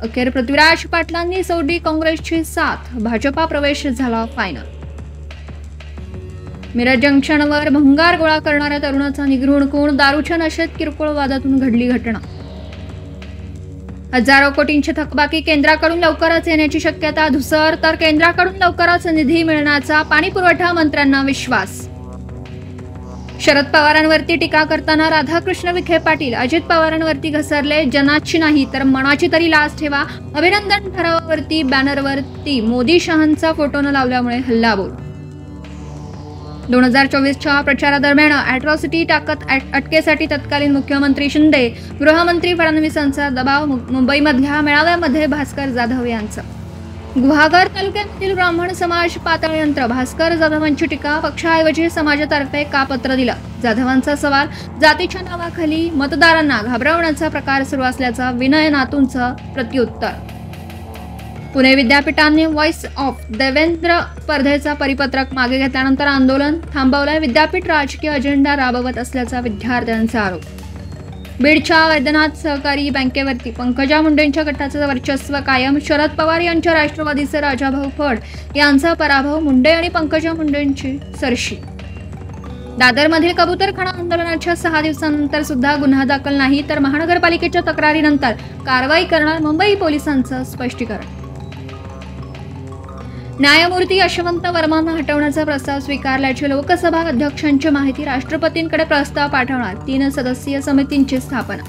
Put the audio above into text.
अखेर पृथ्वीराज पाटलांनी सोडली काँग्रेसची साथ, भाजपा प्रवेश झाला फायनल। मिरज जंक्शनवर भंगार गोळा करणाऱ्या तरुणाचा निगृण खून, दारूच्या नशेत किरकोळ वादातून घडली घटना। हजारो कोटींची थकबाकी केंद्राकडून लवकरच येण्याची शक्यता धुसर, तर केंद्राकडून लवकरच निधी मिळण्याचा पाणीपुरवठा मंत्र्यांना विश्वास। शरद पवारांवरती टीका करताना राधाकृष्ण विखे पाटील, अजित पवारांवरती घसरले, जनाची नाही तर मनाची तरी लाज ठेवा। अभिनंदन ठरावावरती बॅनरवरती मोदी शहांचा फोटो न लावल्यामुळे हल्लाबोल। 2024च्या प्रचारादरम्यान अॅट्रॉसिटी टाकत अटकेसाठी तत्कालीन मुख्यमंत्री शिंदे, गृहमंत्री फडणवीसांचा दबाव। मुंबईमधल्या मेळाव्यामध्ये भास्कर जाधव यांचा। गुहागर तालुक्यातील ब्राह्मण समाज पातळ यंत्र, भास्कर जाधवांची टीका, पक्षाऐवजी समाजातर्फे का पत्र दिलं? जाधवांचा सवाल, जातीच्या नावाखाली मतदारांना घाबरवण्याचा प्रकार सुरू असल्याचा विनय नातूंचं प्रत्युत्तर। पुणे विद्यापीठाने व्हॉइस ऑफ देवेंद्र स्पर्धेचा परिपत्रक मागे घेतल्यानंतर आंदोलन थांबवलंय। विद्यापीठ राजकीय अजेंडा राबवत असल्याचा विद्यार्थ्यांचा आरोप। बीडच्या वैद्यनाथ सहकारी बँकेवरती पंकजा मुंडेंच्या गटाचं वर्चस्व कायम, शरद पवार यांच्या राष्ट्रवादीचे राजाभाऊ फड यांचा पराभव, मुंडे आणि पंकजा मुंडेंची सरशी। दादरमधील कबूतरखाना आंदोलनाच्या 6 दिवसांनंतर सुद्धा गुन्हा दाखल नाही, तर महानगरपालिकेच्या तक्रारीनंतर कारवाई करणार मुंबई पोलिसांचं स्पष्टीकरण। न्यायमूर्ती यशवंत वर्मांना हटवण्याचा प्रस्ताव स्वीकारल्याची लोकसभा अध्यक्षांची माहिती, राष्ट्रपतींकडे प्रस्ताव पाठवणार, 3 सदस्यीय समितींची स्थापना।